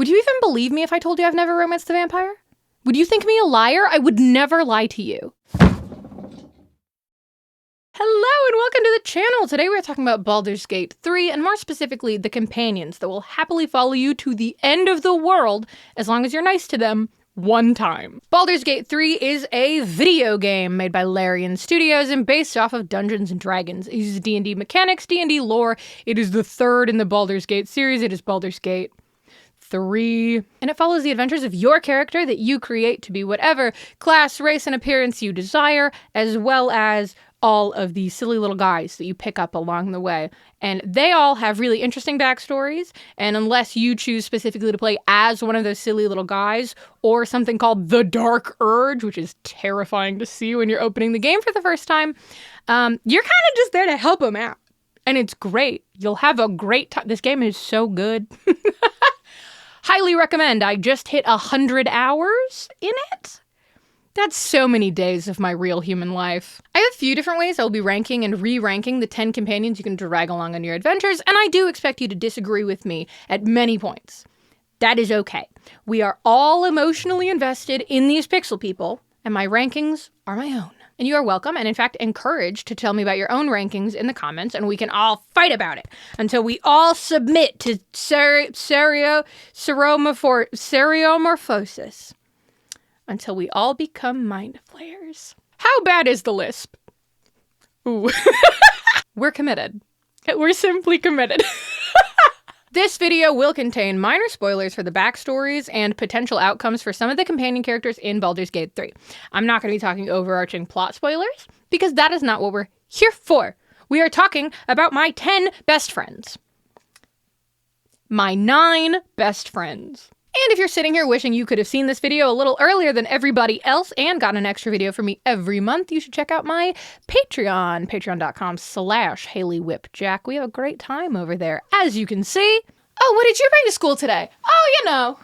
Would you even believe me if I told you I've never romanced a vampire? Would you think me a liar? I would never lie to you. Hello and welcome to the channel! Today we're talking about Baldur's Gate 3, and more specifically, the companions that will happily follow you to the end of the world, as long as you're nice to them, one time. Baldur's Gate 3 is a video game made by Larian Studios and based off of Dungeons & Dragons. It uses D&D mechanics, D&D lore. It is the third in the Baldur's Gate series. It is Baldur's Gate 3. And it follows the adventures of your character that you create to be whatever class, race, and appearance you desire, as well as all of the silly little guys that you pick up along the way. And they all have really interesting backstories, and unless you choose specifically to play as one of those silly little guys, or something called the Dark Urge, which is terrifying to see when you're opening the game for the first time, you're kind of just there to help them out. And it's great. You'll have a great time. This game is so good. Highly recommend. I just hit 100 hours in it. That's so many days of my real human life. I have a few different ways I'll be ranking and re-ranking the 10 companions you can drag along on your adventures, and I do expect you to disagree with me at many points. That is okay. We are all emotionally invested in these pixel people, and my rankings are my own. And you are welcome, and in fact encouraged, to tell me about your own rankings in the comments, and we can all fight about it until we all submit to seriomorphosis. Until we all become mind flayers. How bad is the lisp? Ooh. We're committed. We're simply committed. This video will contain minor spoilers for the backstories and potential outcomes for some of the companion characters in Baldur's Gate 3. I'm not going to be talking overarching plot spoilers, because that is not what we're here for. We are talking about my 10 best friends. My 9 best friends. And if you're sitting here wishing you could have seen this video a little earlier than everybody else and got an extra video from me every month, you should check out my Patreon, patreon.com/HaleyWhipjack. We have a great time over there, as you can see. Oh, what did you bring to school today? Oh, you know.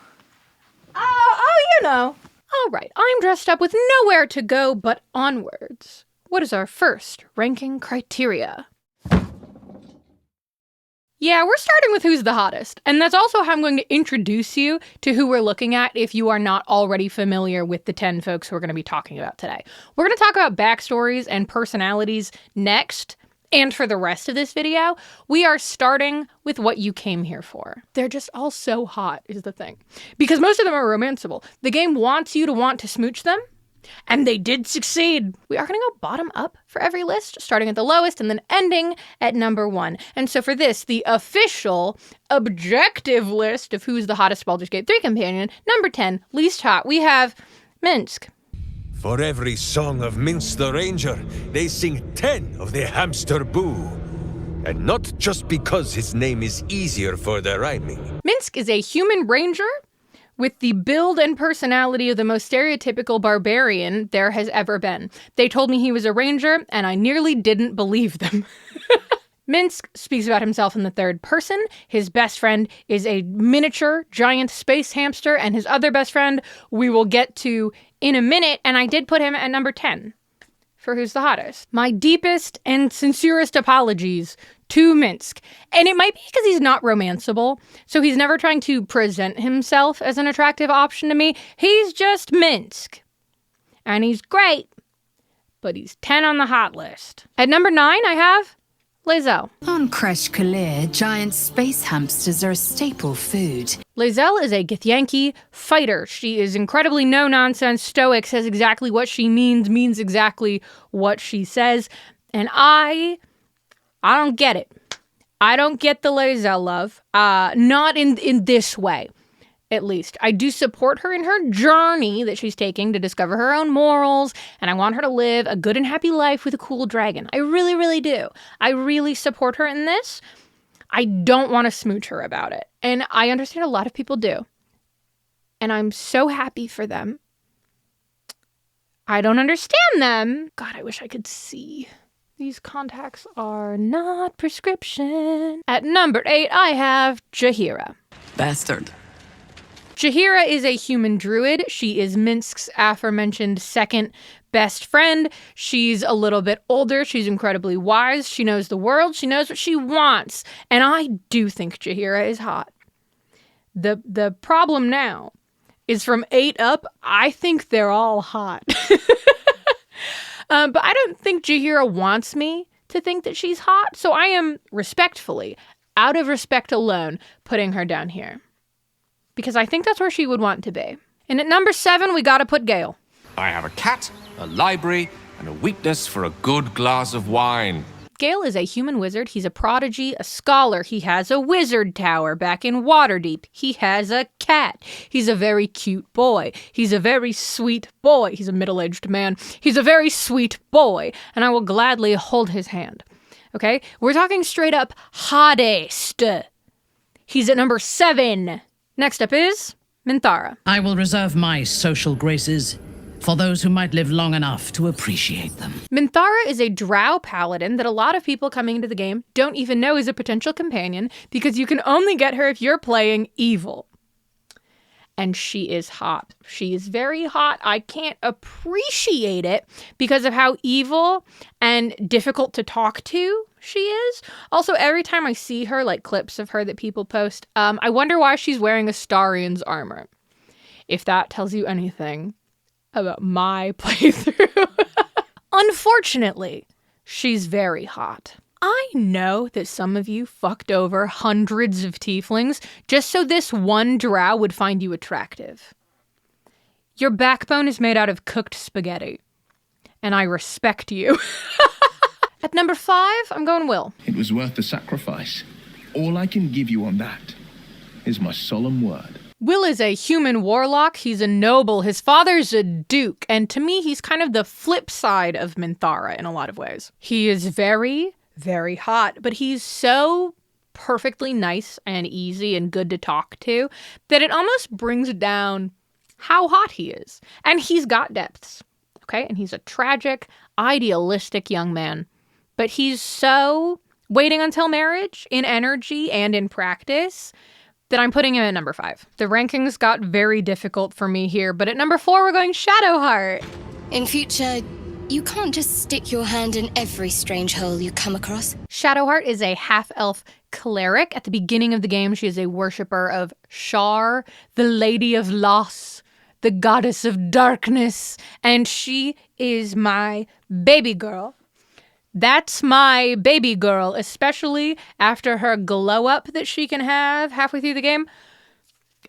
All right, I'm dressed up with nowhere to go but onwards. What is our first ranking criteria? Yeah, we're starting with who's the hottest, and that's also how I'm going to introduce you to who we're looking at if you are not already familiar with the 10 folks who we're going to be talking about today. We're going to talk about backstories and personalities next, and for the rest of this video, we are starting with what you came here for. They're just all so hot, is the thing. Because most of them are romanceable. The game wants you to want to smooch them, and they did succeed. We are going to go bottom up for every list, starting at the lowest and then ending at number 1. And so for this, the official, objective list of who's the hottest Baldur's Gate 3 companion, number 10, least hot, we have Minsc. For every song of Mince the Ranger, they sing 10 of the hamster boo. And not just because his name is easier for the rhyming. Minsc is a human ranger with the build and personality of the most stereotypical barbarian there has ever been. They told me he was a ranger, and I nearly didn't believe them. Minsc speaks about himself in the third person. His best friend is a miniature giant space hamster, and his other best friend we will get to in a minute, and I did put him at number 10 for who's the hottest. My deepest and sincerest apologies to Minsc. And it might be because he's not romanceable, so he's never trying to present himself as an attractive option to me. He's just Minsc. And he's great, but he's 10 on the hot list. At number 9, I have lae'zel. On Kresh Kalir, giant space hamsters are a staple food. lae'zel is a Githyanki fighter. She is incredibly no-nonsense, stoic, says exactly what she means exactly what she says. And I don't get it. I don't get the lae'zel love. Not in this way, at least. I do support her in her journey that she's taking to discover her own morals, and I want her to live a good and happy life with a cool dragon. I really, really do. I really support her in this. I don't want to smooch her about it. And I understand a lot of people do. And I'm so happy for them. I don't understand them. God, I wish I could see. These contacts are not prescription. At number 8, I have Jaheira. Bastard. Jaheira is a human druid. She is Minsc's aforementioned second best friend. She's a little bit older. She's incredibly wise. She knows the world. She knows what she wants. And I do think Jaheira is hot. The problem now is from 8 up, I think they're all hot. But I don't think Jaheira wants me to think that she's hot, so I am respectfully, out of respect alone, putting her down here. Because I think that's where she would want to be. And at number 7, we gotta put Gale. I have a cat, a library, and a weakness for a good glass of wine. Gale is a human wizard. He's a prodigy, a scholar. He has a wizard tower back in Waterdeep. He has a cat. He's a very cute boy. He's a very sweet boy. He's a middle-aged man. He's a very sweet boy, and I will gladly hold his hand. Okay? We're talking straight up hottest. He's at number 7. Next up is Minthara. I will reserve my social graces for those who might live long enough to appreciate them. Minthara is a drow paladin that a lot of people coming into the game don't even know is a potential companion because you can only get her if you're playing evil. And she is hot. She is very hot. I can't appreciate it because of how evil and difficult to talk to she is. Also, every time I see her, like clips of her that people post, I wonder why she's wearing Astarion's armor. If that tells you anything about my playthrough. Unfortunately, she's very hot. I know that some of you fucked over hundreds of tieflings just so this one drow would find you attractive. Your backbone is made out of cooked spaghetti, and I respect you. At number 5, I'm going Will. It was worth the sacrifice. All I can give you on that is my solemn word. Will is a human warlock. He's a noble. His father's a duke. And to me, he's kind of the flip side of Minthara in a lot of ways. He is very, very hot, but he's so perfectly nice and easy and good to talk to that it almost brings down how hot he is. And he's got depths, okay? And he's a tragic, idealistic young man. But he's so waiting until marriage in energy and in practice that I'm putting him at number 5. The rankings got very difficult for me here, but at number 4, we're going Shadowheart. In future, you can't just stick your hand in every strange hole you come across. Shadowheart is a half-elf cleric. At the beginning of the game, she is a worshipper of Shar, the Lady of Loss, the goddess of darkness, and she is my baby girl. That's my baby girl, especially after her glow up that she can have halfway through the game.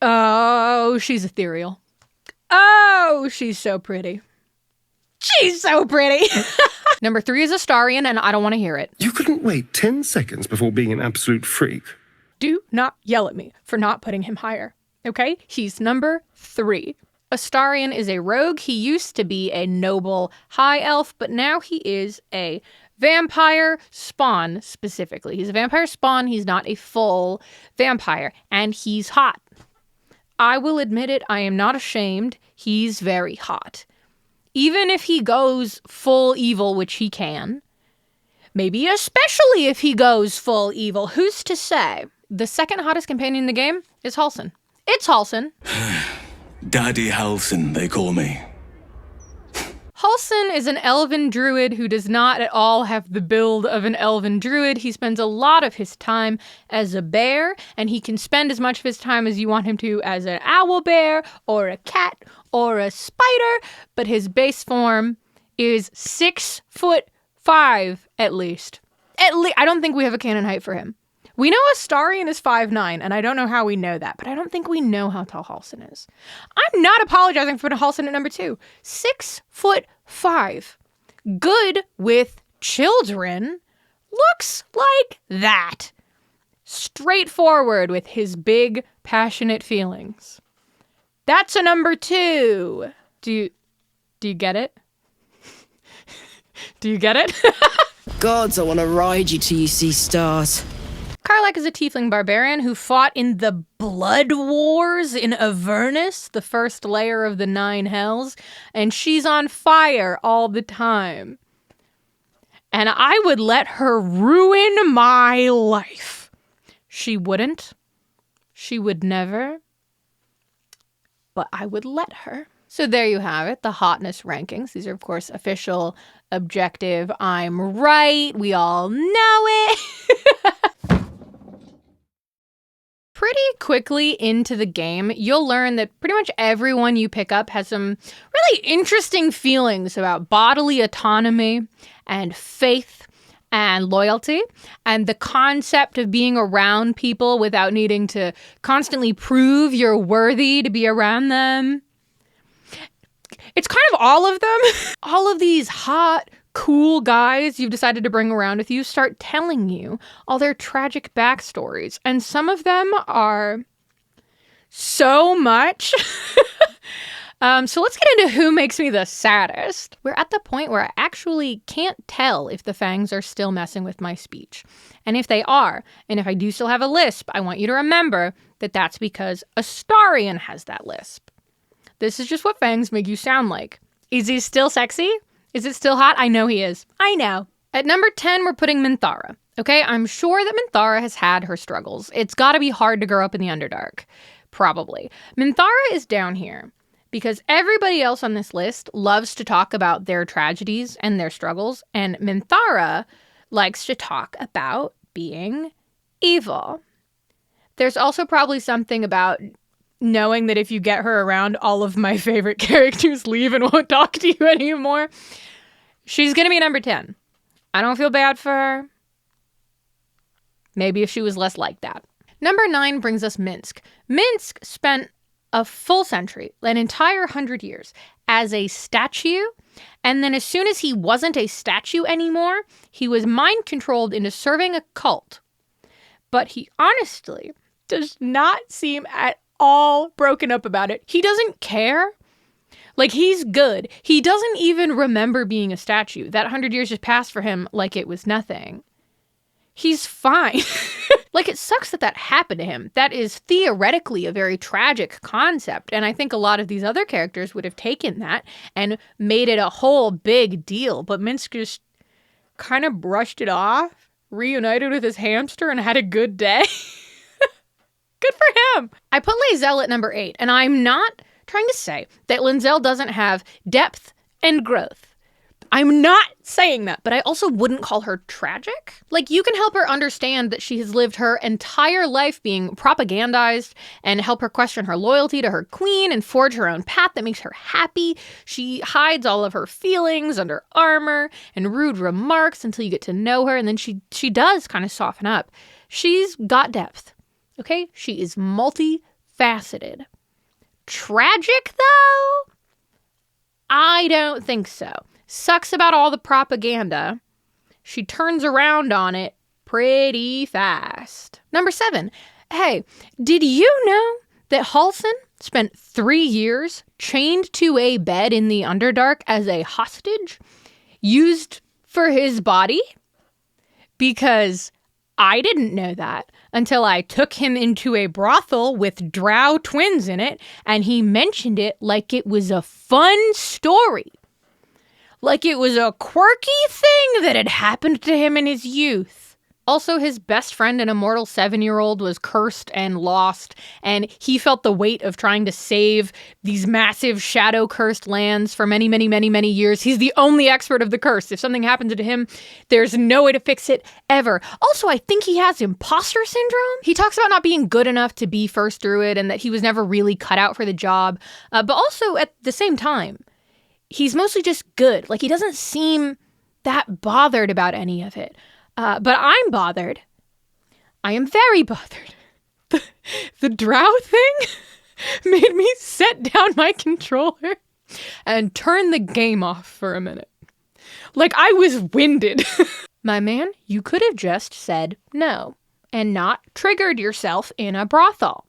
Oh, she's ethereal. Oh, she's so pretty. She's so pretty. Number 3 is Astarion, and I don't want to hear it. You couldn't wait 10 seconds before being an absolute freak. Do not yell at me for not putting him higher, okay? He's number 3. Astarion is a rogue. He used to be a noble high elf, but now he is a vampire spawn, specifically. He's a vampire spawn. He's not a full vampire, and he's hot. I will admit it. I am not ashamed. He's very hot. Even if he goes full evil, which he can, maybe especially if he goes full evil, who's to say? The second hottest companion in the game is Halsin. It's Halsin. Daddy Halsin, they call me. Halsin is an elven druid who does not at all have the build of an elven druid. He spends a lot of his time as a bear, and he can spend as much of his time as you want him to as an owl bear or a cat or a spider, but his base form is 6'5" at least. I don't think we have a canon height for him. We know Astarion is 5'9", and I don't know how we know that, but I don't think we know how tall Halsin is. I'm not apologizing for putting Halsin at number 2. 6'5". Good with children. Looks like that. Straightforward with his big, passionate feelings. That's a number 2. Do you get it? Do you get it? Gods, I want to ride you till you see stars. Karlach is a tiefling barbarian who fought in the Blood Wars in Avernus, the first layer of the 9 Hells, and she's on fire all the time. And I would let her ruin my life. She wouldn't. She would never. But I would let her. So there you have it, the hotness rankings. These are, of course, official, objective. I'm right. We all know it. Pretty quickly into the game, you'll learn that pretty much everyone you pick up has some really interesting feelings about bodily autonomy and faith and loyalty and the concept of being around people without needing to constantly prove you're worthy to be around them. It's kind of all of them. All of these hot, cool guys you've decided to bring around with you start telling you all their tragic backstories. And some of them are so much. So let's get into who makes me the saddest. We're at the point where I actually can't tell if the fangs are still messing with my speech. And if they are, and if I do still have a lisp, I want you to remember that that's because Astarion has that lisp. This is just what fangs make you sound like. Is he still sexy? Is it still hot? I know he is. I know. At number 10, we're putting Minthara. Okay, I'm sure that Minthara has had her struggles. It's gotta be hard to grow up in the Underdark. Probably. Minthara is down here because everybody else on this list loves to talk about their tragedies and their struggles, and Minthara likes to talk about being evil. There's also probably something about knowing that if you get her around, all of my favorite characters leave and won't talk to you anymore. She's gonna be number 10. I don't feel bad for her. Maybe if she was less like that. Number 9 brings us Minsc. Minsc spent a full century, an entire 100 years, as a statue, and then as soon as he wasn't a statue anymore, he was mind-controlled into serving a cult. But he honestly does not seem at all broken up about it. He doesn't care. Like, he's good. He doesn't even remember being a statue. That 100 years just passed for him like it was nothing. He's fine. Like, it sucks that that happened to him. That is theoretically a very tragic concept. And I think a lot of these other characters would have taken that and made it a whole big deal. But Minsc just kind of brushed it off, reunited with his hamster, and had a good day. Good for him. I put lae'zel at number 8, and I'm not trying to say that lae'zel doesn't have depth and growth. I'm not saying that, but I also wouldn't call her tragic. Like, you can help her understand that she has lived her entire life being propagandized and help her question her loyalty to her queen and forge her own path that makes her happy. She hides all of her feelings under armor and rude remarks until you get to know her, and then she does kind of soften up. She's got depth. Okay? She is multifaceted. Tragic, though? I don't think so. Sucks about all the propaganda. She turns around on it pretty fast. Number 7. Hey, did you know that Halsin spent 3 years chained to a bed in the Underdark as a hostage used for his body? Because I didn't know that until I took him into a brothel with drow twins in it, and he mentioned it like it was a fun story. Like it was a quirky thing that had happened to him in his youth. Also, his best friend, an immortal 7-year-old, was cursed and lost, and he felt the weight of trying to save these massive shadow-cursed lands for many, many, many, many years. He's the only expert of the curse. If something happens to him, there's no way to fix it ever. Also, I think he has imposter syndrome. He talks about not being good enough to be first druid and that he was never really cut out for the job. But also, at the same time, he's mostly just good. Like, he doesn't seem that bothered about any of it. But I'm bothered. I am very bothered. The drow thing made me set down my controller and turn the game off for a minute. Like I was winded. My man, you could have just said no and not triggered yourself in a brothel.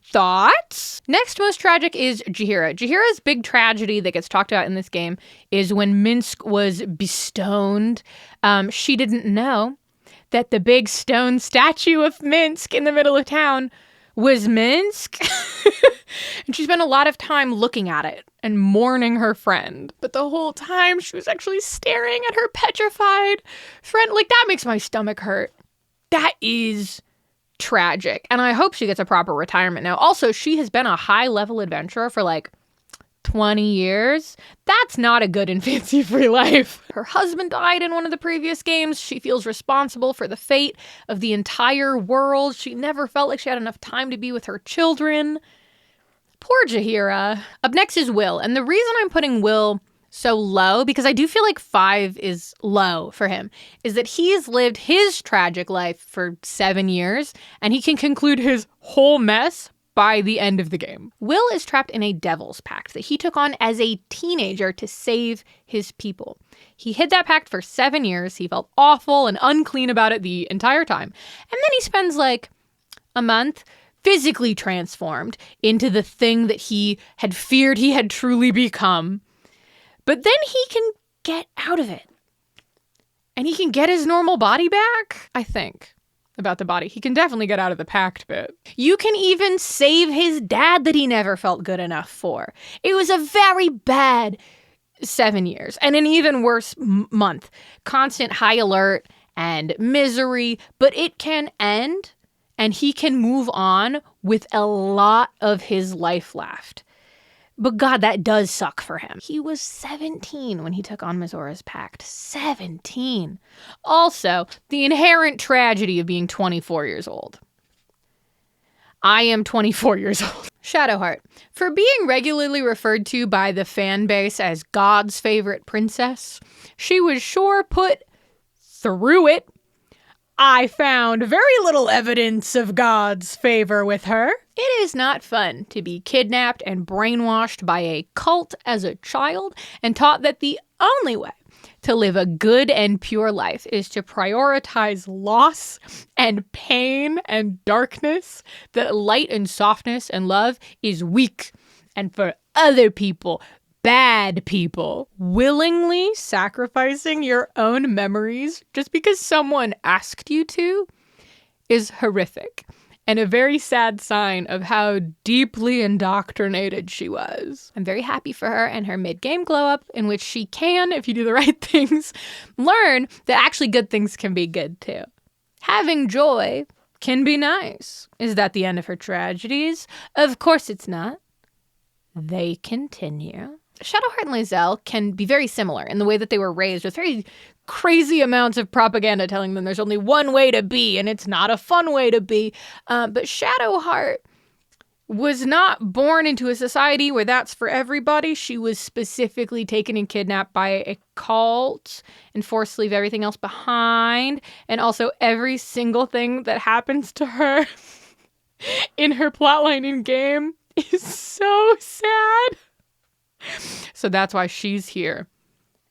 Thoughts? Next most tragic is Jaheira. Jaheira's big tragedy that gets talked about in this game is when Minsc was bestoned. She didn't know that the big stone statue of Minsc in the middle of town was Minsc. And she spent a lot of time looking at it and mourning her friend. But the whole time she was actually staring at her petrified friend. Like, that makes my stomach hurt. That is tragic. And I hope she gets a proper retirement now. Also, she has been a high-level adventurer for like 20 years. That's not a good and fancy-free life. Her husband died in one of the previous games. She feels responsible for the fate of the entire world. She never felt like she had enough time to be with her children. Poor Jaheira. Up next is Will, and the reason I'm putting Will so low, because I do feel like 5 is low for him, is that he's lived his tragic life for 7 years, and he can conclude his whole mess by the end of the game. Will is trapped in a devil's pact that he took on as a teenager to save his people. He hid that pact for 7 years. He felt awful and unclean about it the entire time. And then he spends like a month physically transformed into the thing that he had feared he had truly become. But then he can get out of it. And he can get his normal body back, I think. About the body. He can definitely get out of the pact bit. You can even save his dad that he never felt good enough for. It was a very bad 7 years and an even worse month. Constant high alert and misery, but it can end and he can move on with a lot of his life left. But God, that does suck for him. He was 17 when he took on Mizora's pact. 17. Also, the inherent tragedy of being 24 years old. I am 24 years old. Shadowheart. For being regularly referred to by the fan base as God's favorite princess, she was sure put through it. I found very little evidence of God's favor with her. It is not fun to be kidnapped and brainwashed by a cult as a child and taught that the only way to live a good and pure life is to prioritize loss and pain and darkness, that light and softness and love is weak, and for other people, bad people. Willingly sacrificing your own memories just because someone asked you to is horrific and a very sad sign of how deeply indoctrinated she was. I'm very happy for her and her mid-game glow-up, in which she can, if you do the right things, learn that actually good things can be good too. Having joy can be nice. Is that the end of her tragedies? Of course it's not. They continue. Shadowheart and lae'zel can be very similar in the way that they were raised with very crazy amounts of propaganda telling them there's only one way to be and it's not a fun way to be. But Shadowheart was not born into a society where that's for everybody. She was specifically taken and kidnapped by a cult and forced to leave everything else behind. And also every single thing that happens to her in her plotline in game is so sad. So that's why she's here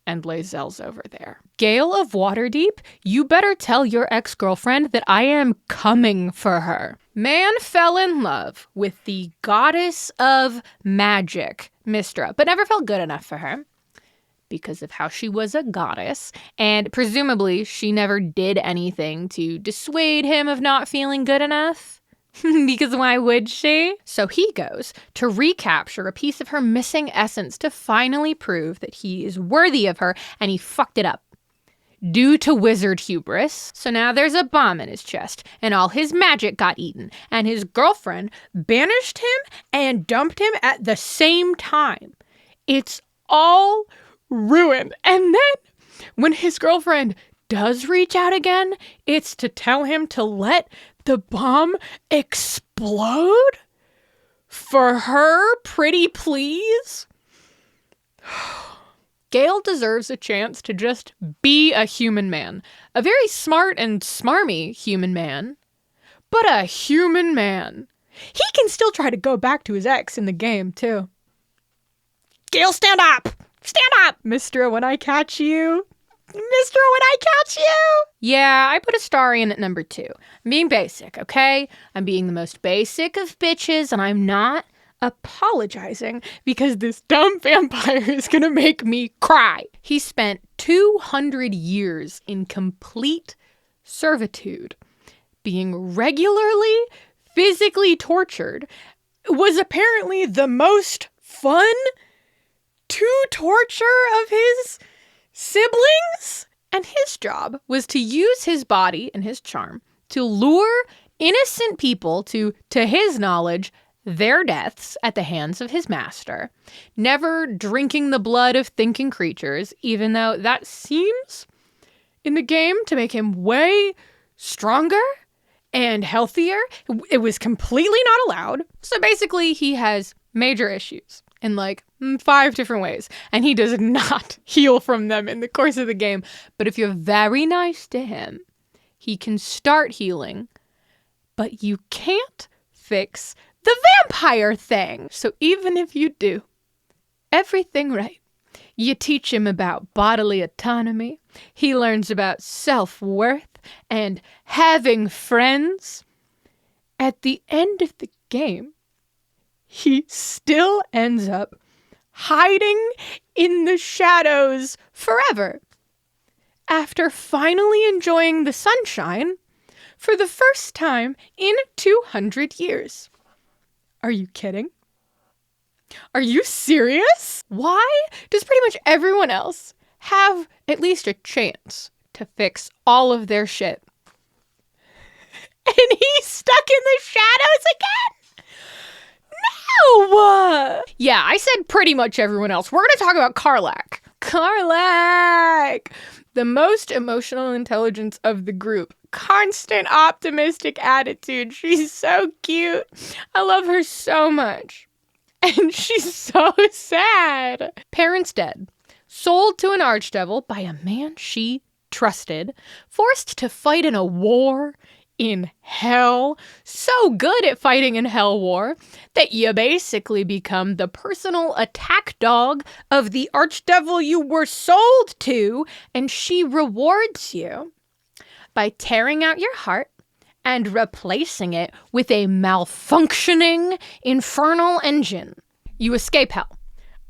and lae'zel's over there. Gale of Waterdeep, you better tell your ex-girlfriend that I am coming for her. Man fell in love with the goddess of magic, Mystra, but never felt good enough for her because of how she was a goddess, and presumably she never did anything to dissuade him of not feeling good enough. Because why would she? So he goes to recapture a piece of her missing essence to finally prove that he is worthy of her, and he fucked it up. Due to wizard hubris. So now there's a bomb in his chest, and all his magic got eaten, and his girlfriend banished him and dumped him at the same time. It's all ruined. And then when his girlfriend does reach out again, it's to tell him to let the bomb explode? For her, pretty please? Gale deserves a chance to just be a human man. A very smart and smarmy human man. But a human man. He can still try to go back to his ex in the game, too. Gale, stand up! Stand up! Mystra, when I catch you... Mystra, when I catch you! Yeah, I put a star in at number 2. I'm being basic, okay? I'm being the most basic of bitches, and I'm not apologizing because this dumb vampire is gonna make me cry. He spent 200 years in complete servitude, being regularly physically tortured, was apparently the most fun to torture of his siblings, and his job was to use his body and his charm to lure innocent people to his knowledge, their deaths at the hands of his master, never drinking the blood of thinking creatures, even though that seems in the game to make him way stronger and healthier. It was completely not allowed. So basically, he has major issues in like 5 different ways, and he does not heal from them in the course of the game. But if you're very nice to him, he can start healing, but you can't fix the vampire thing. So even if you do everything right, you teach him about bodily autonomy, he learns about self-worth and having friends. At the end of the game, he still ends up hiding in the shadows forever. After finally enjoying the sunshine for the first time in 200 years. Are you kidding? Are you serious? Why does pretty much everyone else have at least a chance to fix all of their shit? And he's stuck in the shadows again? No! Yeah, I said pretty much everyone else. We're going to talk about Karlach. Karlach! The most emotional intelligence of the group. Constant optimistic attitude. She's so cute. I love her so much. And she's so sad. Parents dead. Sold to an archdevil by a man she trusted. Forced to fight in a war in hell. So good at fighting in hell war that you basically become the personal attack dog of the archdevil you were sold to, and she rewards you by tearing out your heart and replacing it with a malfunctioning infernal engine. You escape hell,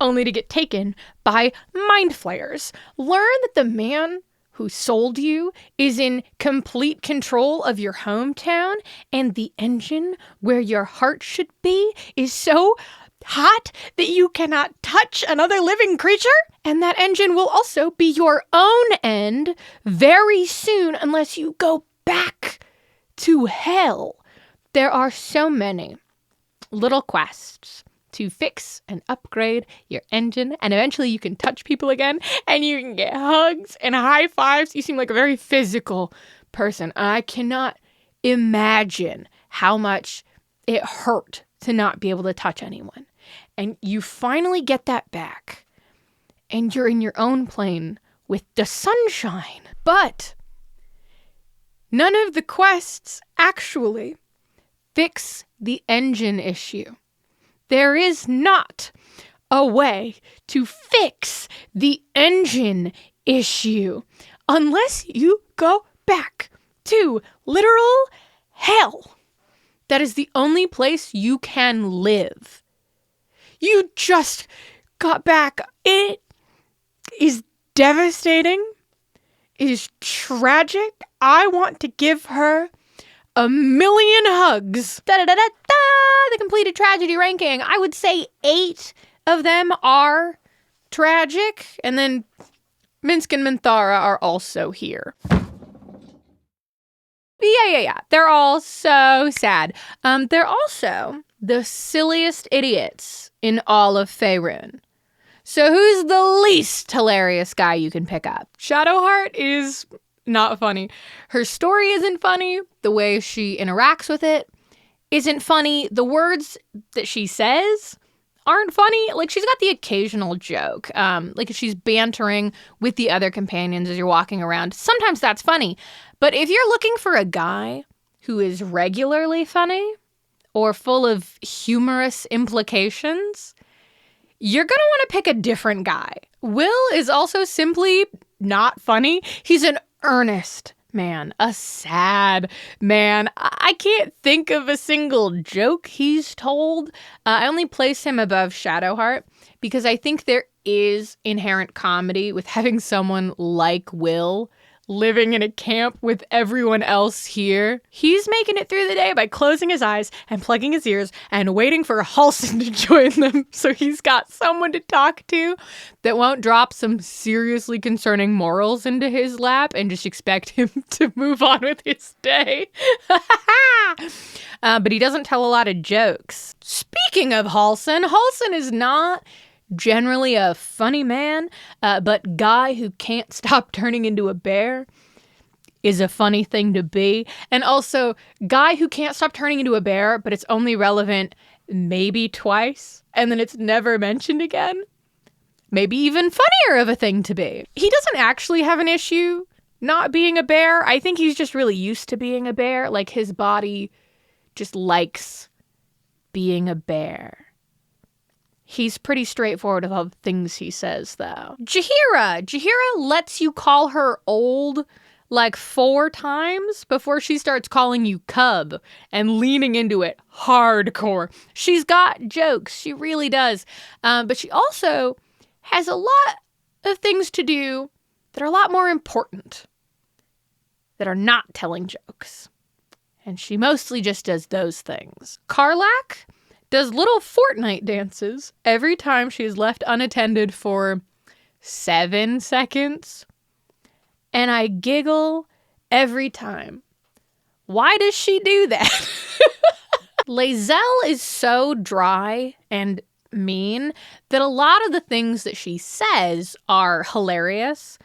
only to get taken by mind flayers. Learn that the man who sold you is in complete control of your hometown, and the engine where your heart should be is so hot that you cannot touch another living creature. And that engine will also be your own end very soon unless you go back to hell. There are so many little quests to fix and upgrade your engine, and eventually you can touch people again, and you can get hugs and high fives. You seem like a very physical person. I cannot imagine how much it hurt to not be able to touch anyone. And you finally get that back, and you're in your own plane with the sunshine. But none of the quests actually fix the engine issue. There is not a way to fix the engine issue unless you go back to literal hell. That is the only place you can live. You just got back. It is devastating. It is tragic. I want to give her 1,000,000 hugs. Da-da-da-da-da! The completed tragedy ranking. I would say 8 of them are tragic. And then Minsk and Minthara are also here. Yeah. They're all so sad. They're also the silliest idiots in all of Faerun. So who's the least hilarious guy you can pick up? Shadowheart is not funny. Her story isn't funny. The way she interacts with it isn't funny. The words that she says aren't funny. Like, she's got the occasional joke. Like, if she's bantering with the other companions as you're walking around, sometimes that's funny. But if you're looking for a guy who is regularly funny or full of humorous implications, you're going to want to pick a different guy. Will is also simply not funny. He's an earnest man, a sad man. I can't think of a single joke he's told. I only place him above Shadowheart because I think there is inherent comedy with having someone like Will living in a camp with everyone else here. He's making it through the day by closing his eyes and plugging his ears and waiting for Halsin to join them so he's got someone to talk to that won't drop some seriously concerning morals into his lap and just expect him to move on with his day. But he doesn't tell a lot of jokes. Speaking of Halsin is not generally a funny man, but guy who can't stop turning into a bear is a funny thing to be. And also, guy who can't stop turning into a bear, but it's only relevant maybe twice, and then it's never mentioned again. Maybe even funnier of a thing to be. He doesn't actually have an issue not being a bear. I think he's just really used to being a bear. Like, his body just likes being a bear. He's pretty straightforward about the things he says, though. Jaheira lets you call her old like 4 times before she starts calling you cub and leaning into it hardcore. She's got jokes. She really does. But she also has a lot of things to do that are a lot more important, that are not telling jokes. And she mostly just does those things. Karlach does little Fortnite dances every time she is left unattended for 7 seconds. And I giggle every time. Why does she do that? lae'zel is so dry and mean that a lot of the things that she says are hilarious,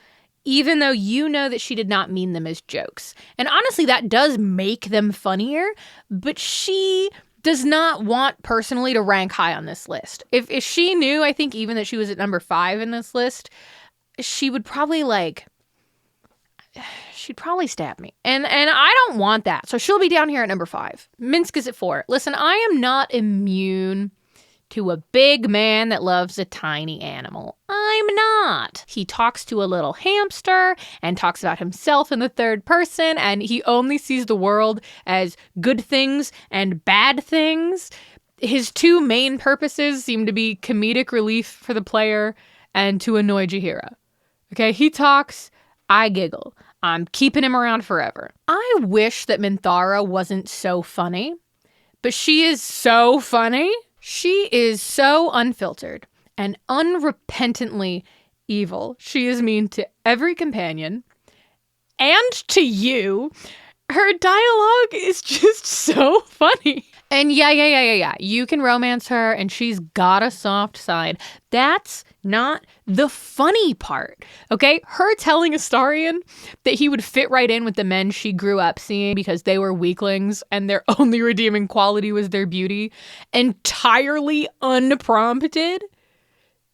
even though you know that she did not mean them as jokes. And honestly, that does make them funnier, but she does not want personally to rank high on this list. If she knew, I think even that she was at number 5 in this list, she would probably she'd probably stab me. And I don't want that. So she'll be down here at number 5. Minsk is at 4. Listen, I am not immune to a big man that loves a tiny animal. I'm not. He talks to a little hamster and talks about himself in the third person, and he only sees the world as good things and bad things. His 2 main purposes seem to be comedic relief for the player and to annoy Jaheira. Okay, he talks, I giggle. I'm keeping him around forever. I wish that Minthara wasn't so funny, but she is so funny. She is so unfiltered and unrepentantly evil. She is mean to every companion and to you. Her dialogue is just so funny. And yeah. You can romance her and she's got a soft side. That's not the funny part, okay? Her telling Astarion that he would fit right in with the men she grew up seeing because they were weaklings and their only redeeming quality was their beauty, entirely unprompted,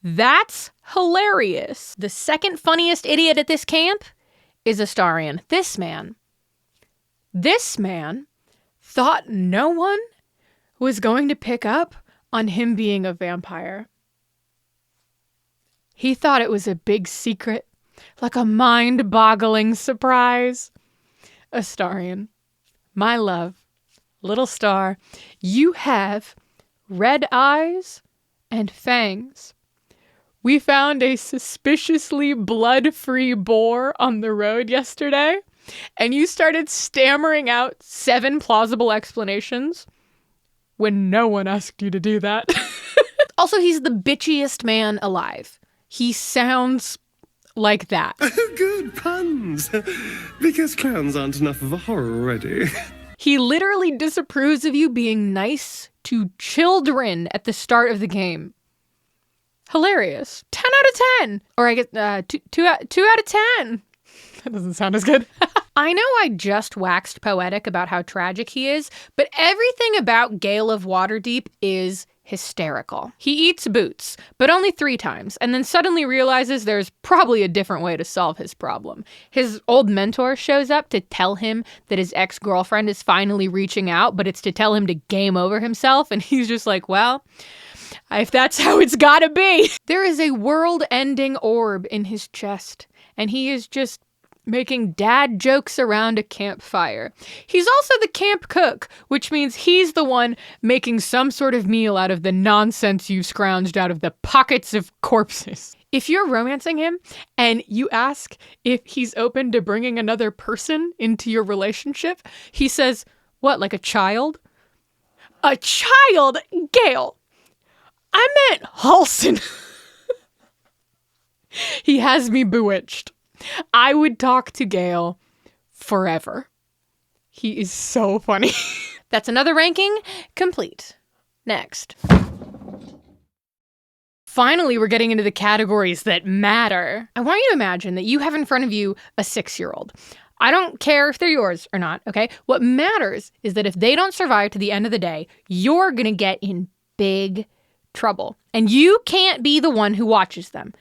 that's hilarious. The second funniest idiot at this camp is Astarion. This man thought no one was going to pick up on him being a vampire. He thought it was a big secret, like a mind-boggling surprise. Astarion, my love, little star, you have red eyes and fangs. We found a suspiciously blood-free boar on the road yesterday, and you started stammering out 7 plausible explanations when no one asked you to do that. Also, he's the bitchiest man alive. He sounds like that. Good puns. Because clowns aren't enough of a horror already. He literally disapproves of you being nice to children at the start of the game. Hilarious. 10 out of 10. Or I get 2 out of 10. That doesn't sound as good. I know I just waxed poetic about how tragic he is, but everything about Gale of Waterdeep is hysterical. He eats boots, but only 3 times, and then suddenly realizes there's probably a different way to solve his problem. His old mentor shows up to tell him that his ex-girlfriend is finally reaching out, but it's to tell him to game over himself, and he's just like, well, if that's how it's gotta be. There is a world-ending orb in his chest, and he is just making dad jokes around a campfire. He's also the camp cook, which means he's the one making some sort of meal out of the nonsense you've scrounged out of the pockets of corpses. If you're romancing him and you ask if he's open to bringing another person into your relationship, he says, what, like a child? A child? Gale, I meant Halson. He has me bewitched. I would talk to Gale forever. He is so funny. That's another ranking complete. Next. Finally, we're getting into the categories that matter. I want you to imagine that you have in front of you a 6-year-old. I don't care if they're yours or not, okay? What matters is that if they don't survive to the end of the day, you're gonna get in big trouble. And you can't be the one who watches them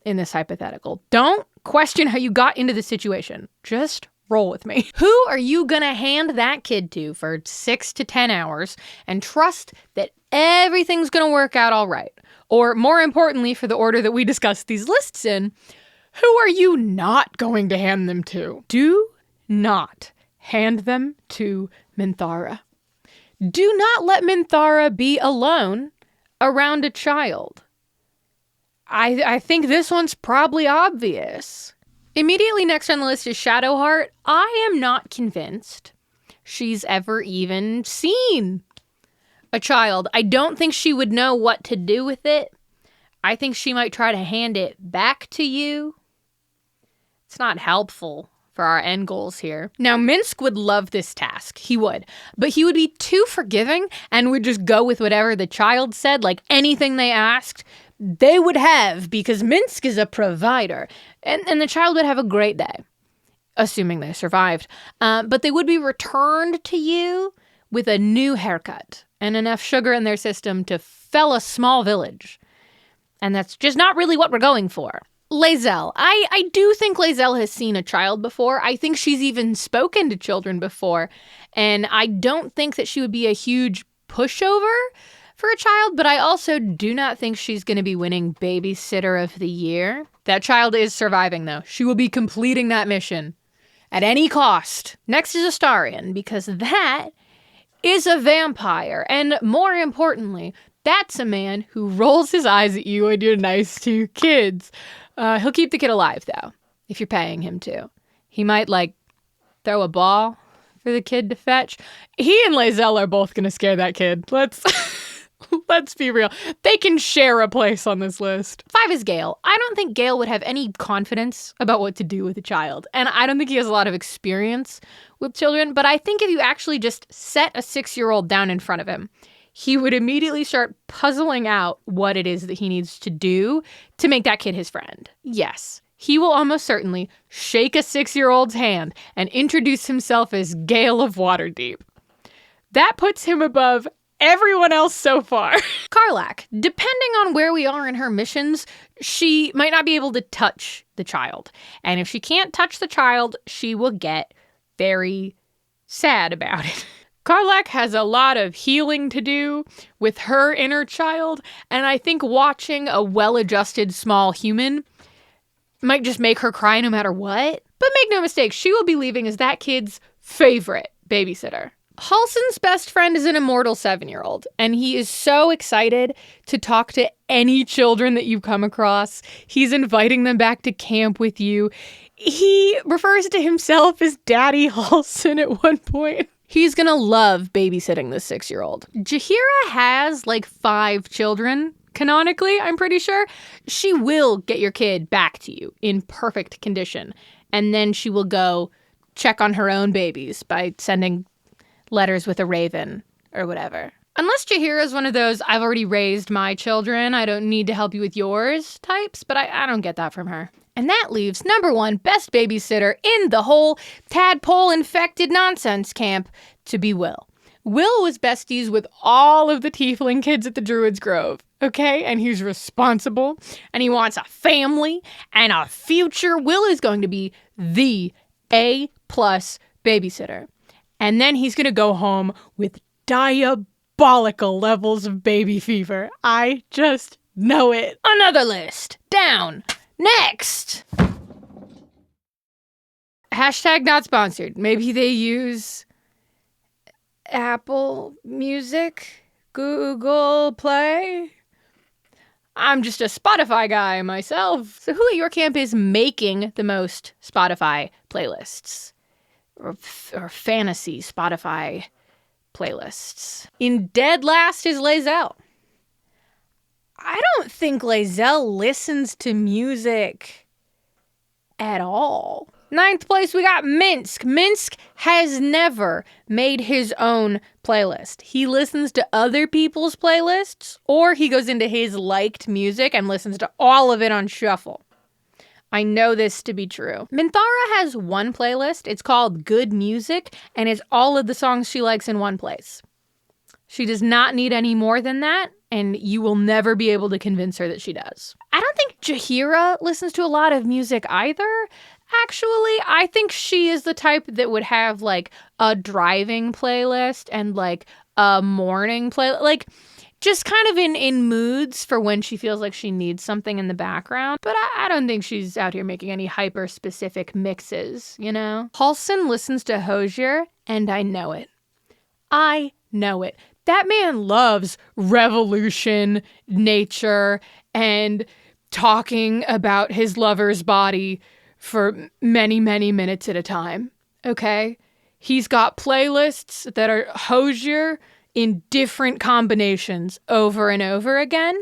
in this hypothetical. Don't question how you got into the situation. Just roll with me. Who are you gonna hand that kid to for 6 to 10 hours and trust that everything's gonna work out all right? Or more importantly, for the order that we discussed these lists in, who are you not going to hand them to? Do not hand them to Minthara. Do not let Minthara be alone around a child. I think this one's probably obvious. Immediately next on the list is Shadowheart. I am not convinced she's ever even seen a child. I don't think she would know what to do with it. I think she might try to hand it back to you. It's not helpful for our end goals here. Now, Minsk would love this task. He would. But he would be too forgiving and would just go with whatever the child said, like anything they asked, they would have, because Minsk is a provider. And the child would have a great day, assuming they survived. But they would be returned to you with a new haircut and enough sugar in their system to fell a small village. And that's just not really what we're going for. lae'zel. I do think lae'zel has seen a child before. I think she's even spoken to children before. And I don't think that she would be a huge pushover for a child, but I also do not think she's going to be winning Babysitter of the Year. That child is surviving, though. She will be completing that mission at any cost. Next is Astarion, because that is a vampire. And more importantly, that's a man who rolls his eyes at you when you're nice to kids. He'll keep the kid alive, though, if you're paying him to. He might, throw a ball for the kid to fetch. He and lae'zel are both going to scare that kid. Let's be real. They can share a place on this list. 5 is Gale. I don't think Gale would have any confidence about what to do with a child. And I don't think he has a lot of experience with children. But I think if you actually just set a 6-year-old down in front of him, he would immediately start puzzling out what it is that he needs to do to make that kid his friend. Yes, he will almost certainly shake a 6-year-old's hand and introduce himself as Gale of Waterdeep. That puts him above everyone else so far. Karlach, depending on where we are in her missions, she might not be able to touch the child. And if she can't touch the child, she will get very sad about it. Karlach has a lot of healing to do with her inner child, and I think watching a well-adjusted small human might just make her cry no matter what. But make no mistake, she will be leaving as that kid's favorite babysitter. Halson's best friend is an immortal 7-year-old, and he is so excited to talk to any children that you come across. He's inviting them back to camp with you. He refers to himself as Daddy Halson at one point. He's gonna love babysitting this 6-year-old. Jaheira has 5 children, canonically, I'm pretty sure. She will get your kid back to you in perfect condition, and then she will go check on her own babies by sending letters with a raven or whatever. Unless Jaheira is one of those, I've already raised my children, I don't need to help you with yours types, but I don't get that from her. And that leaves number 1 best babysitter in the whole tadpole-infected nonsense camp to be Will. Will was besties with all of the tiefling kids at the Druid's Grove, okay? And he's responsible, and he wants a family and a future. Will is going to be the A+ babysitter. And then he's going to go home with diabolical levels of baby fever. I just know it. Another list. Down. Next. Hashtag not sponsored. Maybe they use Apple Music, Google Play. I'm just a Spotify guy myself. So who at your camp is making the most Spotify playlists? Or fantasy Spotify playlists? In dead last is lae'zel. I don't think lae'zel listens to music at all. 9th place, we got Minsk. Minsk has never made his own playlist. He listens to other people's playlists, or he goes into his liked music and listens to all of it on shuffle. I know this to be true. Minthara has one playlist. It's called Good Music, and it's all of the songs she likes in one place. She does not need any more than that, and you will never be able to convince her that she does. I don't think Jaheira listens to a lot of music either. Actually, I think she is the type that would have like a driving playlist and like a morning playlist, like just kind of in moods for when she feels like she needs something in the background. But I don't think she's out here making any hyper specific mixes, you know? Halsin listens to Hozier, and I know it. I know it. That man loves revolution, nature, and talking about his lover's body for many, many minutes at a time, okay? He's got playlists that are Hozier in different combinations over and over again,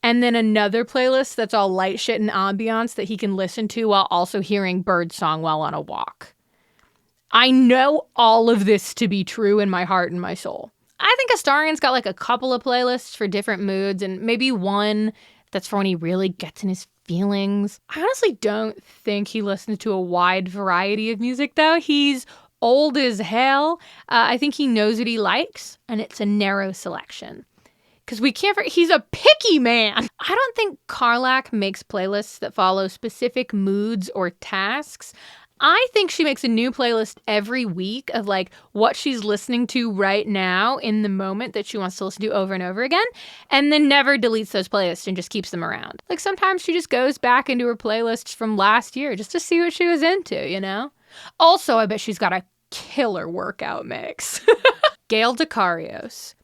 and then another playlist that's all light shit and ambiance that he can listen to while also hearing birdsong while on a walk. I know all of this to be true in my heart and my soul. I think Astarian's got like a couple of playlists for different moods, and maybe one that's for when he really gets in his feelings. I honestly don't think he listens to a wide variety of music, though. He's old as hell. I think he knows what he likes, and it's a narrow selection. Because he's a picky man. I don't think Karlach makes playlists that follow specific moods or tasks. I think she makes a new playlist every week of like what she's listening to right now in the moment that she wants to listen to over and over again, and then never deletes those playlists and just keeps them around. Like sometimes she just goes back into her playlists from last year just to see what she was into, you know? Also, I bet she's got a killer workout mix. Gale Dekarios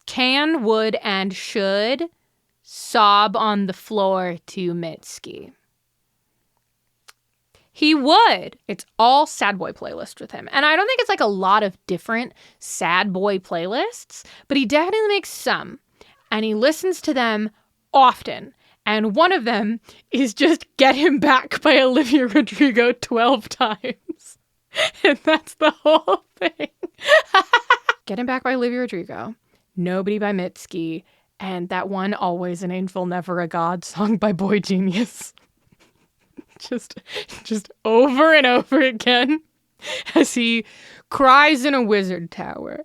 can, would, and should sob on the floor to Mitski. He would. It's all sad boy playlist with him. And I don't think it's like a lot of different sad boy playlists, but he definitely makes some. And he listens to them often. And one of them is just Get Him Back by Olivia Rodrigo 12 times. And that's the whole thing. Get Him Back by Olivia Rodrigo, Nobody by Mitski, and that one Always an Angel, Never a God song by Boy Genius. Just over and over again as he cries in a wizard tower.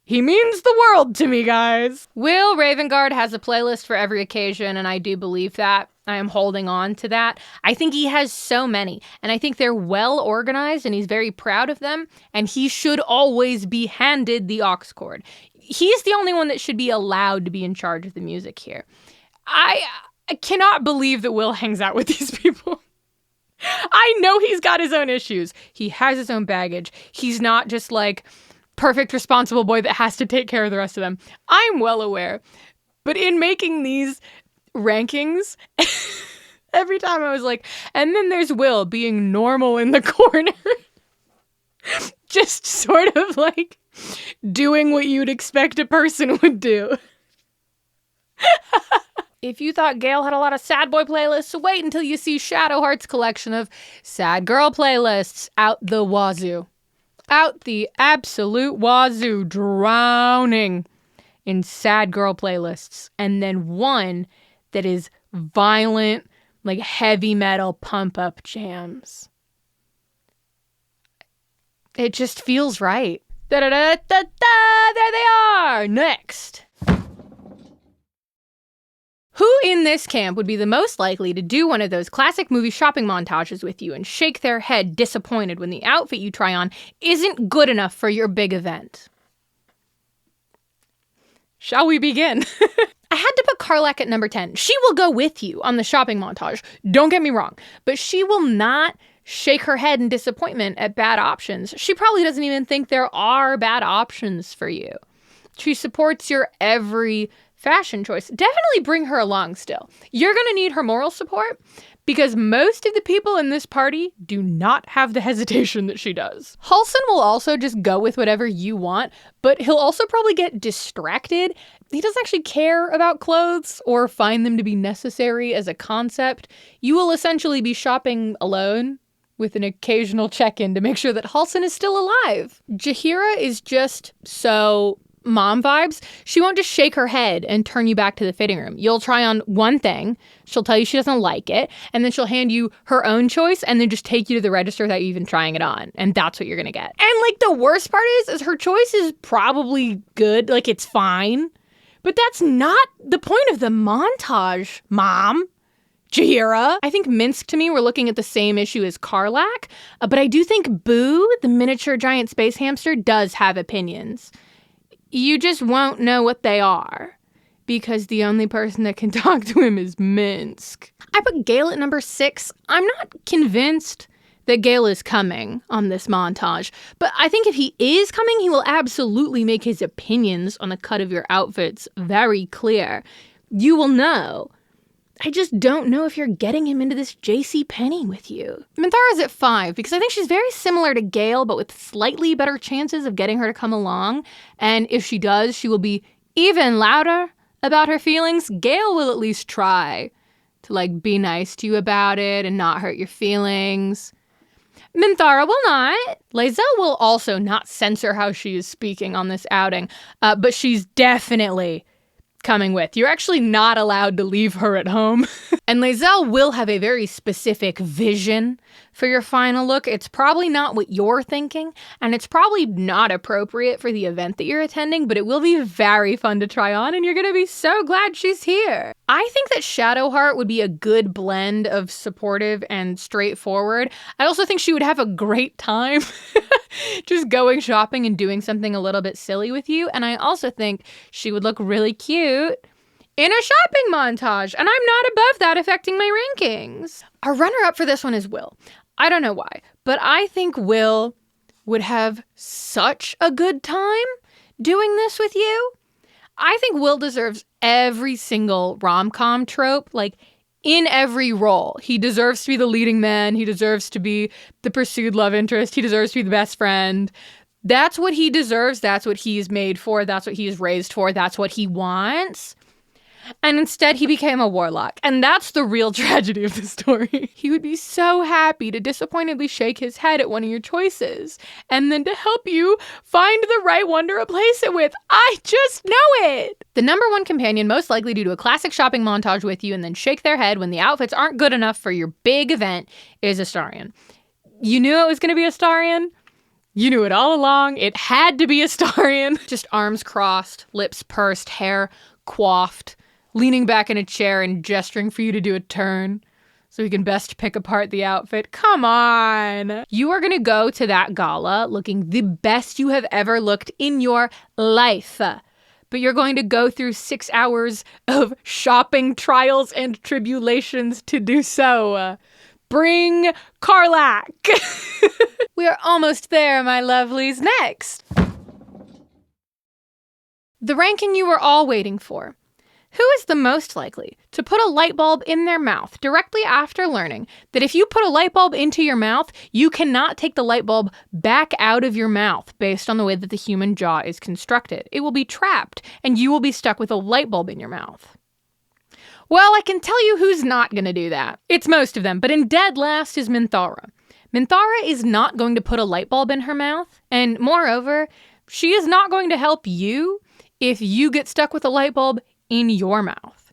He means the world to me, guys. Will Ravengard has a playlist for every occasion, and I do believe that. I am holding on to that. I think he has so many, and I think they're well organized, and he's very proud of them, and he should always be handed the aux cord. He's the only one that should be allowed to be in charge of the music here. I cannot believe that Will hangs out with these people. I know he's got his own issues. He has his own baggage. He's not just like perfect responsible boy that has to take care of the rest of them. I'm well aware. But in making these rankings, every time I was like, and then there's Will being normal in the corner. Just sort of like doing what you'd expect a person would do. If you thought Gale had a lot of sad boy playlists, wait until you see Shadowheart's collection of sad girl playlists out the wazoo. Out the absolute wazoo, drowning in sad girl playlists. And then one that is violent, like heavy metal pump-up jams. It just feels right. Da-da-da-da-da! There they are! Next. Who in this camp would be the most likely to do one of those classic movie shopping montages with you and shake their head disappointed when the outfit you try on isn't good enough for your big event? Shall we begin? I had to put Karlach at number 10. She will go with you on the shopping montage. Don't get me wrong, but she will not shake her head in disappointment at bad options. She probably doesn't even think there are bad options for you. She supports your every fashion choice, definitely bring her along still. You're going to need her moral support because most of the people in this party do not have the hesitation that she does. Halsin will also just go with whatever you want, but he'll also probably get distracted. He doesn't actually care about clothes or find them to be necessary as a concept. You will essentially be shopping alone with an occasional check-in to make sure that Halsin is still alive. Jaheira is just so mom vibes. She won't just shake her head and turn you back to the fitting room. You'll try on one thing, she'll tell you she doesn't like it, and then she'll hand you her own choice and then just take you to the register without you even trying it on. And that's what you're gonna get. And like the worst part is her choice is probably good, like it's fine, but that's not the point of the montage, Mom. Jaheira. I think Minsk, to me, we're looking at the same issue as Karlach, but I do think Boo, the miniature giant space hamster, does have opinions. You just won't know what they are because the only person that can talk to him is Minsk. I put Gale at number 6. I'm not convinced that Gale is coming on this montage, but I think if he is coming, he will absolutely make his opinions on the cut of your outfits very clear. You will know. I just don't know if you're getting him into this JCPenney with you. Minthara's at 5 because I think she's very similar to Gale, but with slightly better chances of getting her to come along. And if she does, she will be even louder about her feelings. Gale will at least try to like be nice to you about it and not hurt your feelings. Minthara will not. lae'zel will also not censor how she is speaking on this outing, but she's definitely coming with. You're actually not allowed to leave her at home. And lae'zel will have a very specific vision for your final look. It's probably not what you're thinking, and it's probably not appropriate for the event that you're attending, but it will be very fun to try on, and you're gonna be so glad she's here. I think that Shadowheart would be a good blend of supportive and straightforward. I also think she would have a great time just going shopping and doing something a little bit silly with you, and I also think she would look really cute in a shopping montage, and I'm not above that affecting my rankings. Our runner-up for this one is Will. I don't know why, but I think Will would have such a good time doing this with you. I think Will deserves every single rom-com trope, like in every role. He deserves to be the leading man. He deserves to be the pursued love interest. He deserves to be the best friend. That's what he deserves. That's what he's made for. That's what he's raised for. That's what he wants. And instead he became a warlock. And that's the real tragedy of the story. He would be so happy to disappointedly shake his head at one of your choices and then to help you find the right one to replace it with. I just know it. The number one companion most likely to do a classic shopping montage with you and then shake their head when the outfits aren't good enough for your big event is Astarion. You knew it was going to be Astarion. You knew it all along. It had to be Astarion. Just arms crossed, lips pursed, hair coiffed, leaning back in a chair and gesturing for you to do a turn so he can best pick apart the outfit. Come on. You are going to go to that gala looking the best you have ever looked in your life. But you're going to go through 6 hours of shopping trials and tribulations to do so. Bring Karlach. We are almost there, my lovelies. Next. The ranking you were all waiting for. Who is the most likely to put a light bulb in their mouth directly after learning that if you put a light bulb into your mouth, you cannot take the light bulb back out of your mouth based on the way that the human jaw is constructed? It will be trapped, and you will be stuck with a light bulb in your mouth. Well, I can tell you who's not going to do that. It's most of them, but in dead last is Minthara. Minthara is not going to put a light bulb in her mouth, and moreover, she is not going to help you if you get stuck with a light bulb in your mouth.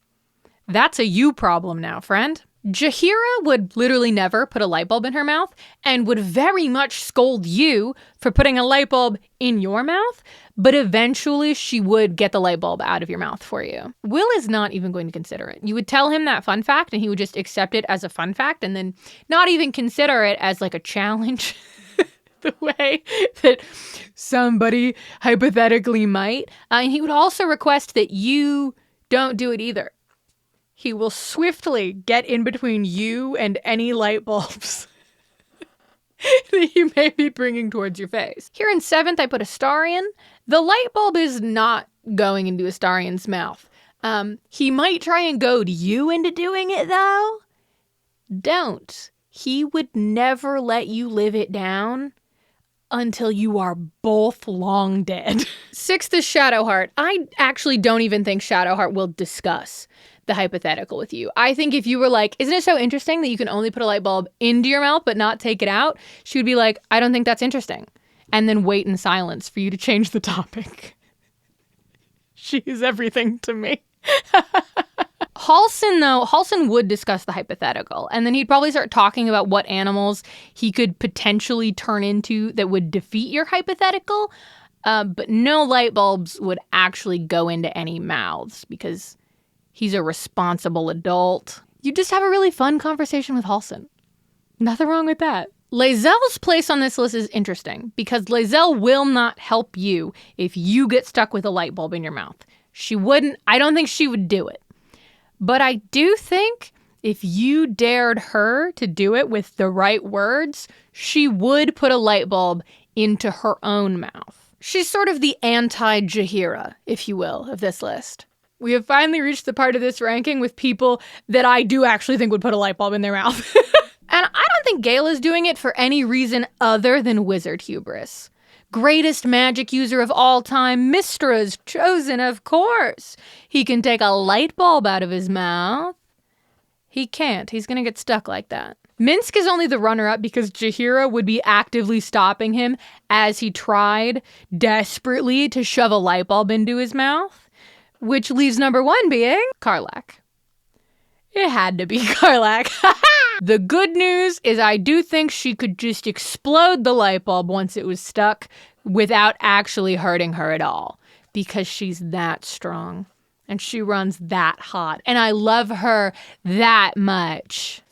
That's a you problem now, friend. Jaheira would literally never put a light bulb in her mouth and would very much scold you for putting a light bulb in your mouth, but eventually she would get the light bulb out of your mouth for you. Will is not even going to consider it. You would tell him that fun fact and he would just accept it as a fun fact and then not even consider it as like a challenge the way that somebody hypothetically might. And he would also request that you don't do it either. He will swiftly get in between you and any light bulbs that you may be bringing towards your face. Here in 7th, I put Astarion. The light bulb is not going into Astarion's mouth. He might try and goad you into doing it, though. Don't. He would never let you live it down until you are both long dead. 6th is Shadowheart. I actually don't even think Shadowheart will discuss the hypothetical with you. I think if you were like, isn't it so interesting that you can only put a light bulb into your mouth but not take it out? She would be like, I don't think that's interesting. And then wait in silence for you to change the topic. She is everything to me. Halsin would discuss the hypothetical, and then he'd probably start talking about what animals he could potentially turn into that would defeat your hypothetical, but no light bulbs would actually go into any mouths because he's a responsible adult. You just have a really fun conversation with Halsin. Nothing wrong with that. lae'zel's place on this list is interesting because lae'zel will not help you if you get stuck with a light bulb in your mouth. I don't think she would do it. But I do think if you dared her to do it with the right words, she would put a light bulb into her own mouth. She's sort of the anti-Jaheira, if you will, of this list. We have finally reached the part of this ranking with people that I do actually think would put a light bulb in their mouth. And I don't think Gale is doing it for any reason other than wizard hubris. Greatest magic user of all time, Mystra's chosen, of course. He can take a light bulb out of his mouth. He can't. He's going to get stuck like that. Minsk is only the runner-up because Jaheira would be actively stopping him as he tried desperately to shove a light bulb into his mouth, which leaves number 1 being Karlach. It had to be Karlach. The good news is I do think she could just explode the light bulb once it was stuck without actually hurting her at all because she's that strong and she runs that hot and I love her that much.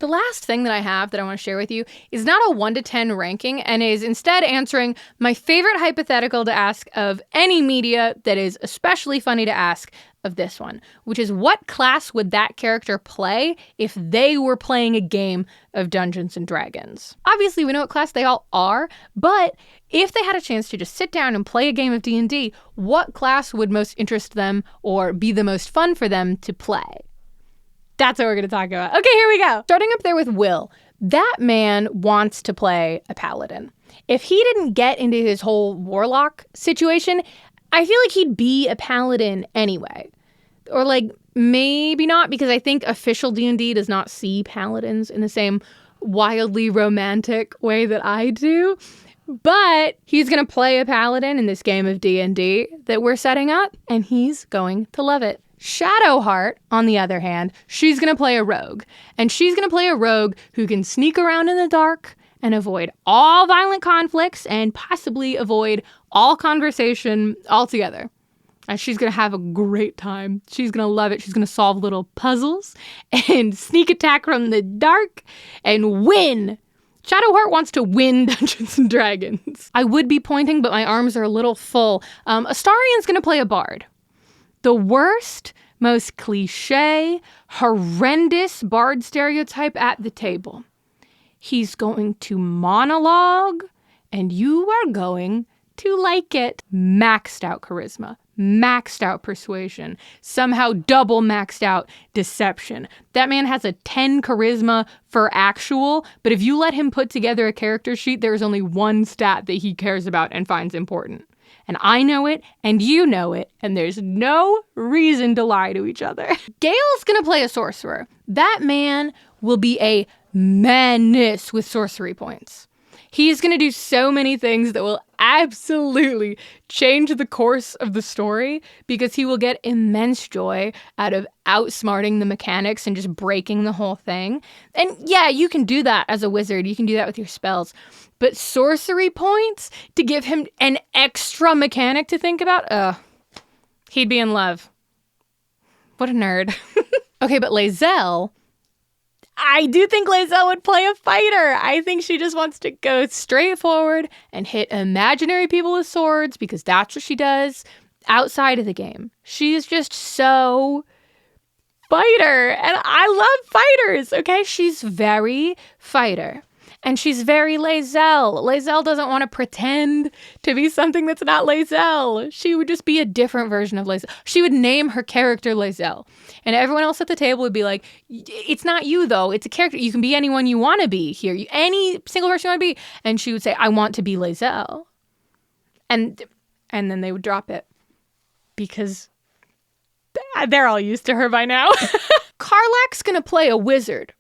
The last thing that I have that I want to share with you is not a 1 to 10 ranking and is instead answering my favorite hypothetical to ask of any media that is especially funny to ask of this one, which is what class would that character play if they were playing a game of Dungeons and Dragons? Obviously, we know what class they all are, but if they had a chance to just sit down and play a game of D&D, what class would most interest them or be the most fun for them to play? That's what we're going to talk about. Okay, here we go. Starting up there with Will. That man wants to play a paladin. If he didn't get into his whole warlock situation, I feel like he'd be a paladin anyway. Or like, maybe not, because I think official D&D does not see paladins in the same wildly romantic way that I do. But he's going to play a paladin in this game of D&D that we're setting up, and he's going to love it. Shadowheart, on the other hand, she's going to play a rogue. And she's going to play a rogue who can sneak around in the dark and avoid all violent conflicts and possibly avoid all conversation altogether. And she's going to have a great time. She's going to love it. She's going to solve little puzzles and sneak attack from the dark and win. Shadowheart wants to win Dungeons & Dragons. I would be pointing, but my arms are a little full. Astarion's going to play a bard. The worst, most cliche, horrendous bard stereotype at the table. He's going to monologue, and you are going to like it. Maxed out charisma, maxed out persuasion, somehow double maxed out deception. That man has a 10 charisma for actual, but if you let him put together a character sheet, there is only one stat that he cares about and finds important. And I know it, and you know it, and there's no reason to lie to each other. Gale's gonna play a sorcerer. That man will be a menace with sorcery points. He's gonna do so many things that will absolutely change the course of the story because he will get immense joy out of outsmarting the mechanics and just breaking the whole thing. And yeah, you can do that as a wizard. You can do that with your spells. But sorcery points to give him an extra mechanic to think about? He'd be in love. What a nerd. Okay, but lae'zel, I do think lae'zel would play a fighter. I think she just wants to go straight forward and hit imaginary people with swords because that's what she does outside of the game. She's just so fighter. And I love fighters, okay? She's very fighter. And she's very lae'zel. Lae'zel doesn't want to pretend to be something that's not lae'zel. She would just be a different version of lae'zel. She would name her character lae'zel. And everyone else at the table would be like, it's not you, though. It's a character. You can be anyone you want to be here. Any single person you want to be. And she would say, I want to be lae'zel. And then they would drop it. Because they're all used to her by now. Karlach's going to play a wizard.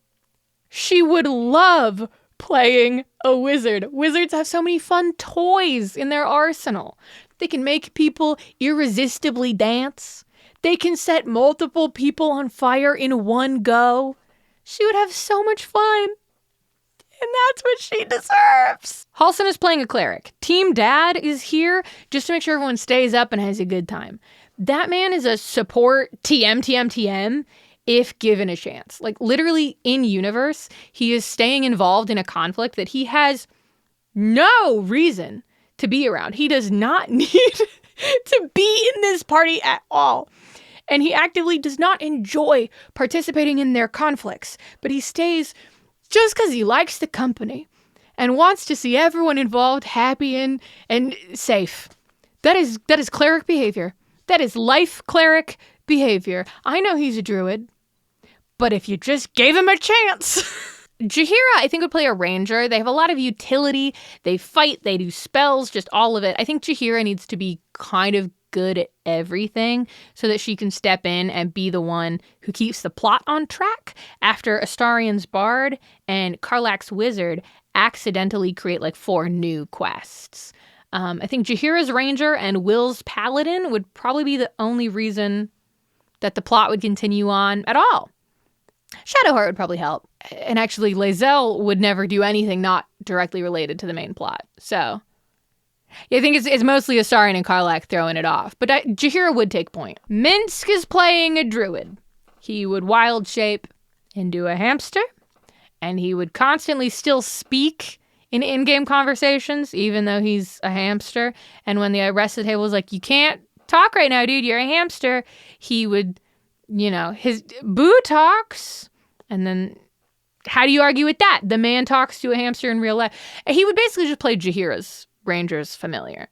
She would love playing a wizard. Wizards have so many fun toys in their arsenal. They can make people irresistibly dance. They can set multiple people on fire in one go. She would have so much fun. And that's what she deserves. Halsin is playing a cleric. Team Dad is here just to make sure everyone stays up and has a good time. That man is a support TM, if given a chance. Like, literally in universe, he is staying involved in a conflict that he has no reason to be around. He does not need to be in this party at all. And he actively does not enjoy participating in their conflicts. But he stays just because he likes the company and wants to see everyone involved happy and safe. That is cleric behavior. That is life cleric behavior. I know he's a druid, but if you just gave him a chance. Jaheira, I think, would play a ranger. They have a lot of utility. They fight. They do spells, just all of it. I think Jaheira needs to be kind of good at everything so that she can step in and be the one who keeps the plot on track after Astarian's bard and Karlach's wizard accidentally create like 4 new quests. I think Jaheira's ranger and Will's paladin would probably be the only reason that the plot would continue on at all. Shadowheart would probably help. And actually, lae'zel would never do anything not directly related to the main plot. So, yeah, I think it's mostly Astarian and Karlach throwing it off. But Jaheira would take point. Minsc is playing a druid. He would wild shape into a hamster. And he would constantly still speak in in-game conversations, even though he's a hamster. And when the rest of the table was like, you can't talk right now, dude, you're a hamster, he would, his Boo talks. And then how do you argue with that? The man talks to a hamster in real life. He would basically just play Jaheira's ranger's familiar.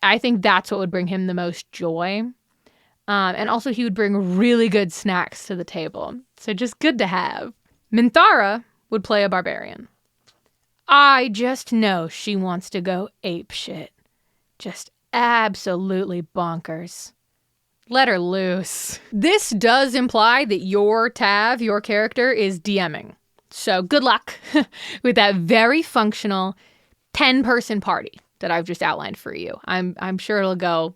I think that's what would bring him the most joy. And also he would bring really good snacks to the table. So just good to have. Minthara would play a barbarian. I just know she wants to go apeshit. Just absolutely bonkers. Let her loose. This does imply that your Tav, your character, is DMing. So good luck with that very functional 10-person party that I've just outlined for you. I'm sure it'll go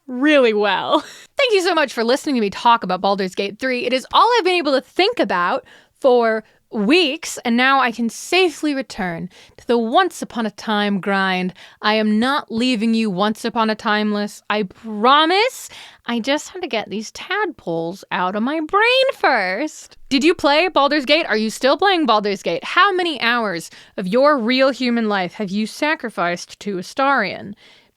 really well. Thank you so much for listening to me talk about Baldur's Gate 3. It is all I've been able to think about for weeks, and now I can safely return to the once upon a time grind. I am not leaving you once upon a timeless, I promise. I just had to get these tadpoles out of my brain first. Did you play Baldur's Gate? Are you still playing Baldur's Gate? How many hours of your real human life have you sacrificed to Astarion?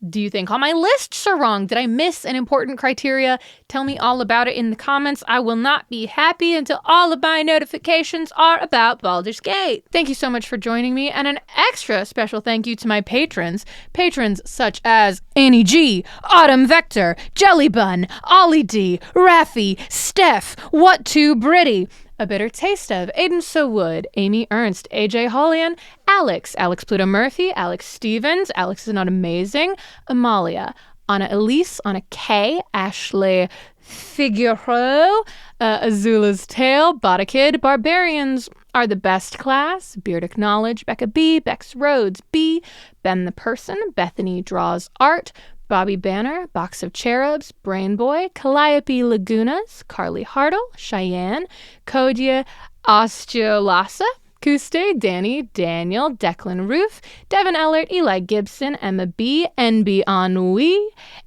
Do you think all my lists are wrong? Did I miss an important criteria? Tell me all about it in the comments. I will not be happy until all of my notifications are about Baldur's Gate. Thank you so much for joining me, and an extra special thank you to my patrons. Patrons such as Annie G, Autumn Vector, Jellybun, Ollie D, Raffi, Steph, What To Britty, A Bitter Taste Of, Aiden Sowood, Amy Ernst, AJ Hollian, Alex Pluto Murphy, Alex Stevens, Alex is not amazing, Amalia, Anna Elise, Anna K, Ashley Figueroa, Azula's Tale, Bada Kid, Barbarians Are the Best Class, Beard Acknowledge, Becca B, Bex Rhodes B, Ben the Person, Bethany Draws Art, Bobby Banner, Box of Cherubs, Brain Boy, Calliope Lagunas, Carly Hartle, Cheyenne, Kodia Osteolasa, Kuste, Danny, Daniel, Declan Roof, Devin Ellert, Eli Gibson, Emma B, NB Ennui,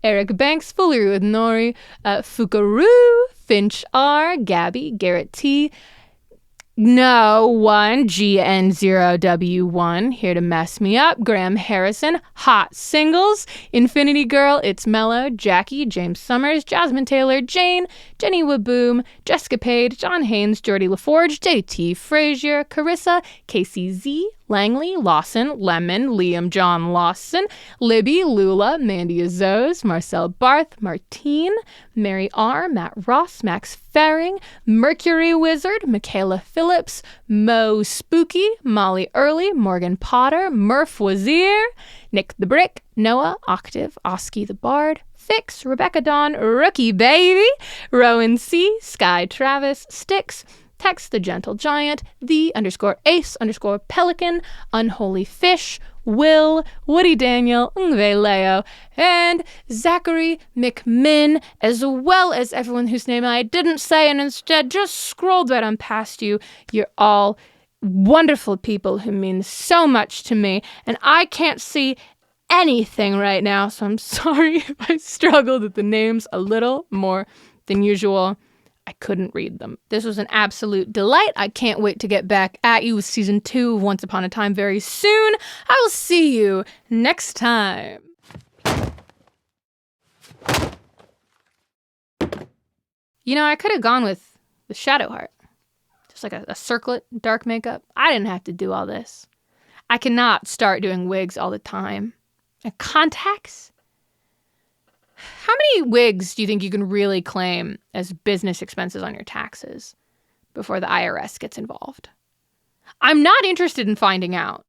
Eric Banks, Fullery with Nori, Fukaru, Finch R, Gabby, Garrett T, No one, GN0W1, here to mess me up. Graham Harrison, Hot Singles. Infinity Girl, It's Mellow. Jackie, James Summers, Jasmine Taylor, Jane, Jenny Waboom, Jessica Pade, John Haynes, Jordy LaForge, JT Frazier, Carissa, Casey Z, Langley, Lawson, Lemon, Liam John Lawson, Libby, Lula, Mandy Azose, Marcel Barth, Martine, Mary R., Matt Ross, Max Faring, Mercury Wizard, Michaela Phillips, Mo Spooky, Molly Early, Morgan Potter, Murph Wazir, Nick the Brick, Noah, Octave, Oski the Bard, Fix, Rebecca Dawn, Rookie Baby, Rowan C., Sky Travis, Styx, Tex the Gentle Giant, _Ace_Pelican, Unholy Fish, Will, Woody Daniel, Ngve Leo, and Zachary McMinn, as well as everyone whose name I didn't say and instead just scrolled right on past you. You're all wonderful people who mean so much to me, and I can't see anything right now, so I'm sorry if I struggled with the names a little more than usual. I couldn't read them. This was an absolute delight. I can't wait to get back at you with season 2 of Once Upon a Time very soon. I will see you next time. You know, I could have gone with the Shadowheart. Just like a circlet, dark makeup. I didn't have to do all this. I cannot start doing wigs all the time. And contacts? How many wigs do you think you can really claim as business expenses on your taxes before the IRS gets involved? I'm not interested in finding out.